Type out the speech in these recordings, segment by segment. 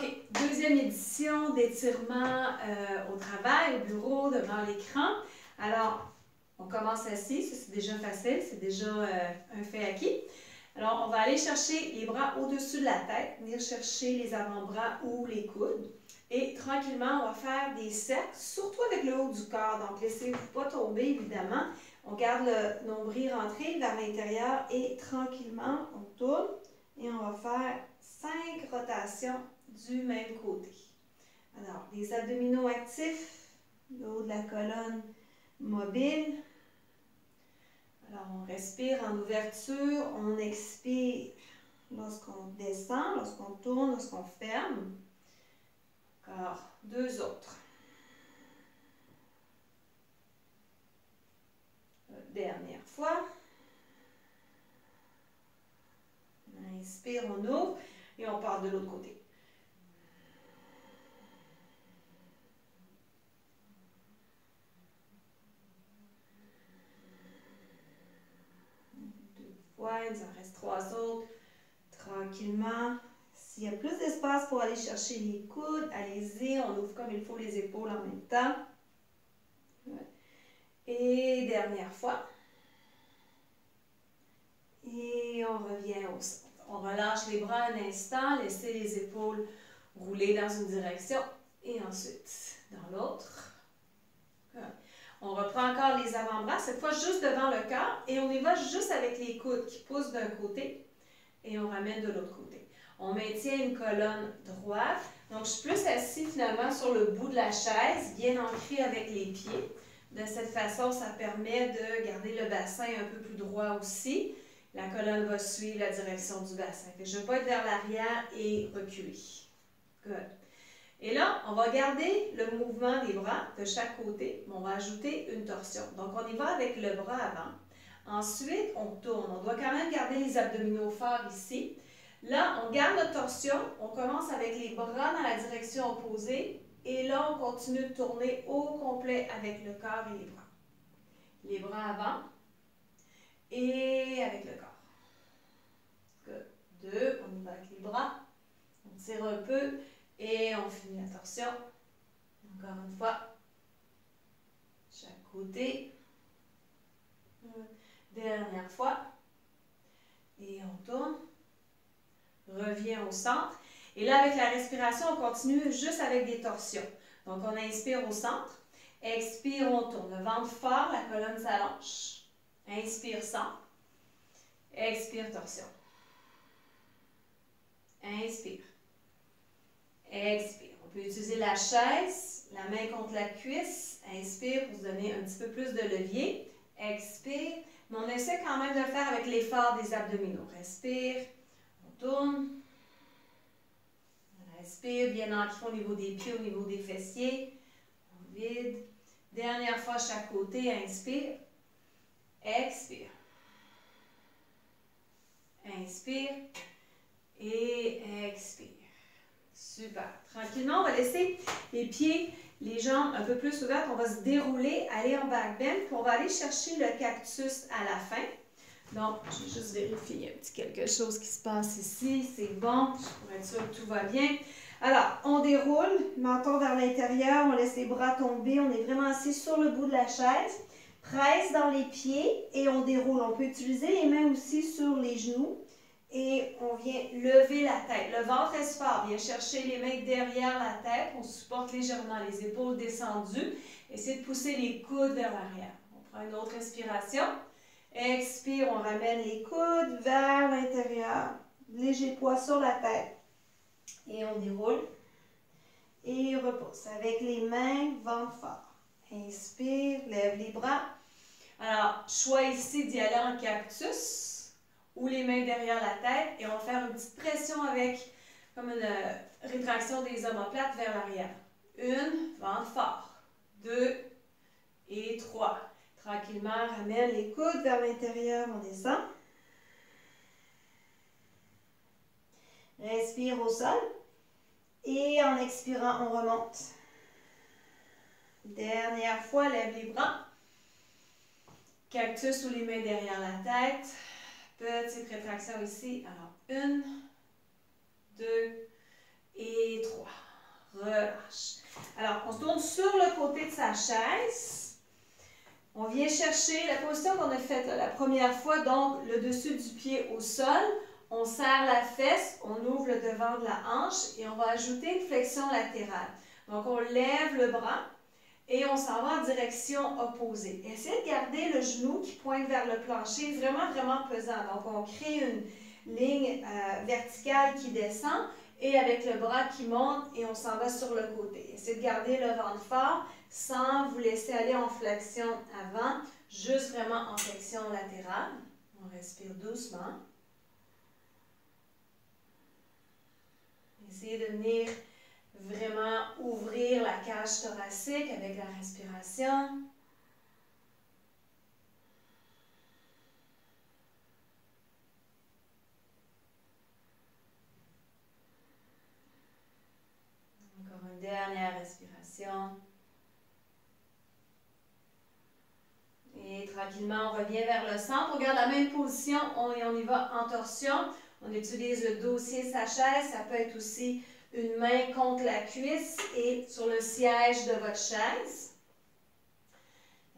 OK, deuxième édition d'étirement au travail, au bureau, devant l'écran. Alors, on commence assis, ça c'est déjà facile, c'est déjà un fait acquis. Alors, on va aller chercher les bras au-dessus de la tête, venir chercher les avant-bras ou les coudes. Et tranquillement, on va faire des cercles, surtout avec le haut du corps. Donc, laissez-vous pas tomber, évidemment. On garde le nombril rentré vers l'intérieur et tranquillement, on tourne et on va faire 5 rotations du même côté. Alors, les abdominaux actifs, le haut de la colonne mobile. Alors, on respire en ouverture, on expire lorsqu'on descend, lorsqu'on tourne, lorsqu'on ferme. Encore 2 autres. Dernière fois. On inspire, on ouvre et on part de l'autre côté. Il nous en reste 3 autres. Tranquillement. S'il y a plus d'espace pour aller chercher les coudes, allez-y. On ouvre comme il faut les épaules en même temps. Et dernière fois. Et on revient au centre. On relâche les bras un instant, laissez les épaules rouler dans une direction et ensuite dans l'autre. On reprend encore les avant-bras, cette fois juste devant le corps et on y va juste avec les coudes qui poussent d'un côté et on ramène de l'autre côté. On maintient une colonne droite, donc je suis plus assis finalement sur le bout de la chaise, bien ancré avec les pieds. De cette façon, ça permet de garder le bassin un peu plus droit aussi. La colonne va suivre la direction du bassin. Je ne vais pas être vers l'arrière et reculer. Good. Et là, on va garder le mouvement des bras de chaque côté, mais on va ajouter une torsion. Donc, on y va avec le bras avant. Ensuite, on tourne. On doit quand même garder les abdominaux forts ici. Là, on garde notre torsion. On commence avec les bras dans la direction opposée. Et là, on continue de tourner au complet avec le corps et les bras. Les bras avant et avec le corps. Good. 2, on y va avec les bras. On tire un peu. Et on finit la torsion. Encore une fois. Chaque côté. Dernière fois. Et on tourne. Revient au centre. Et là, avec la respiration, on continue juste avec des torsions. Donc, on inspire au centre. Expire, on tourne. Le ventre fort, la colonne s'allonge. Inspire, centre. Expire, torsion. Inspire. Expire. On peut utiliser la chaise, la main contre la cuisse. Inspire pour se donner un petit peu plus de levier. Expire. Mais on essaie quand même de le faire avec l'effort des abdominaux. Respire. On tourne. On respire, bien ancré au niveau des pieds, au niveau des fessiers. On vide. Dernière fois, chaque côté. Inspire. Expire. Inspire. Et expire. Super. Tranquillement, on va laisser les pieds, les jambes un peu plus ouvertes. On va se dérouler, aller en back bend, puis on va aller chercher le cactus à la fin. Donc, je vais juste vérifier un petit quelque chose qui se passe ici. C'est bon, pour être sûr que tout va bien. Alors, on déroule, menton vers l'intérieur, on laisse les bras tomber. On est vraiment assis sur le bout de la chaise. Presse dans les pieds et on déroule. On peut utiliser les mains aussi sur les genoux. Et on vient lever la tête. Le ventre reste fort. Viens chercher les mains derrière la tête. On supporte légèrement les épaules descendues. Essayez de pousser les coudes vers l'arrière. On prend une autre respiration. Expire, on ramène les coudes vers l'intérieur. Léger poids sur la tête. Et on déroule. Et repousse. Avec les mains, ventre fort. Inspire, lève les bras. Alors, choix ici d'y aller en cactus. Ou les mains derrière la tête et on va faire une petite pression avec comme une rétraction des omoplates vers l'arrière. 1, ventre fort. 2 et 3. Tranquillement, ramène les coudes vers l'intérieur, on descend. Respire au sol. Et en expirant, on remonte. Dernière fois, lève les bras. Cactus ou les mains derrière la tête. Petite rétraction ici. Alors, 1, 2 et 3. sa chaise. On vient chercher la position qu'on a faite la première fois, donc le dessus du pied au sol. On serre la fesse, on ouvre le devant de la hanche et on va ajouter une flexion latérale. Donc, on lève le bras et on s'en va en direction opposée. Essayez de garder le genou qui pointe vers le plancher, vraiment, vraiment pesant. Donc, on crée une ligne verticale qui descend et avec le bras qui monte et on s'en va sur le côté. Essayez de garder le ventre fort sans vous laisser aller en flexion avant, juste vraiment en flexion latérale. On respire doucement. Essayez de venir vraiment ouvrir la cage thoracique avec la respiration. Encore une dernière respiration. Et tranquillement, on revient vers le centre. On garde la même position et on y va en torsion. On utilise le dossier de sa chaise. Ça peut être aussi une main contre la cuisse et sur le siège de votre chaise.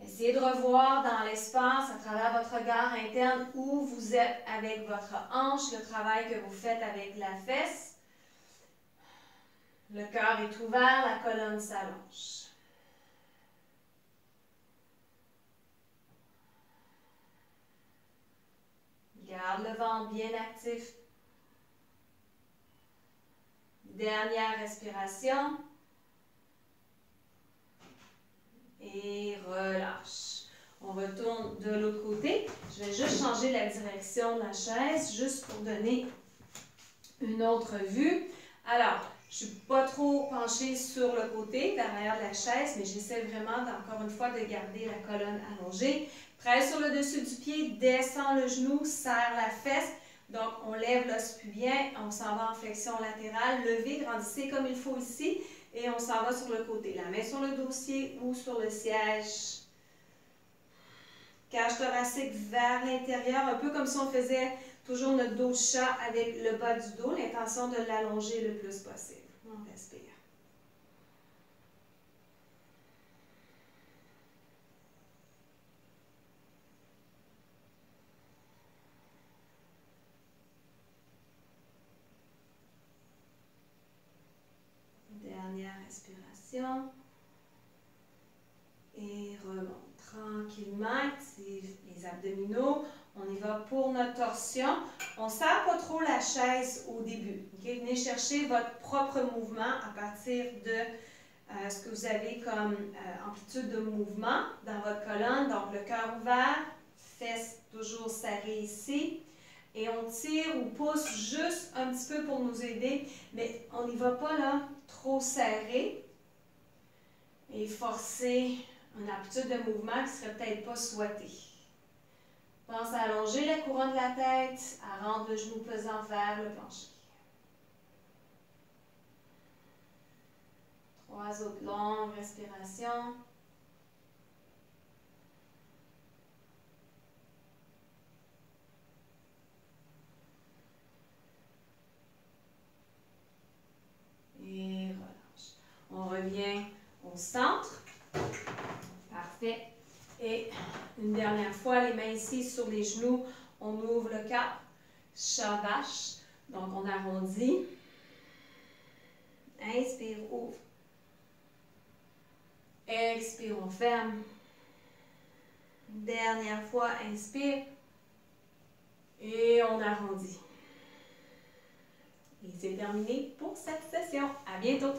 Essayez de revoir dans l'espace, à travers votre regard interne, où vous êtes avec votre hanche, le travail que vous faites avec la fesse. Le cœur est ouvert, la colonne s'allonge. Garde le ventre bien actif. Dernière respiration. Et relâche. On retourne de l'autre côté. Je vais juste changer la direction de la chaise, juste pour donner une autre vue. Alors, je ne suis pas trop penchée sur le côté, vers l'arrière de la chaise, mais j'essaie vraiment, encore une fois, de garder la colonne allongée. Presse sur le dessus du pied, descend le genou, serre la fesse. Donc, on lève l'os pubien, on s'en va en flexion latérale. Levez, grandissez comme il faut ici. Et on s'en va sur le côté. La main sur le dossier ou sur le siège. Cage thoracique vers l'intérieur, un peu comme si on faisait toujours notre dos de chat avec le bas du dos. L'intention de l'allonger le plus possible. On respire. Dernière respiration. Et remonte tranquillement, active les abdominaux. On y va pour notre torsion. On ne serre pas trop la chaise au début. Okay? Venez chercher votre propre mouvement à partir de ce que vous avez comme amplitude de mouvement dans votre colonne. Donc, le cœur ouvert, fesses toujours serrées ici. Et on tire ou pousse juste un petit peu pour nous aider. Mais on n'y va pas là trop serré et forcer une amplitude de mouvement qui ne serait peut-être pas souhaitée. Pense à allonger la couronne de la tête, à rendre le genou pesant vers le plancher. 3 autres longues respirations. Et relâche. On revient au centre. Parfait. Et une dernière fois, les mains ici sur les genoux, on ouvre le cap, chat-vache. Donc, on arrondit. Inspire, ouvre. Expire, on ferme. Dernière fois, inspire. Et on arrondit. Et c'est terminé pour cette session. À bientôt!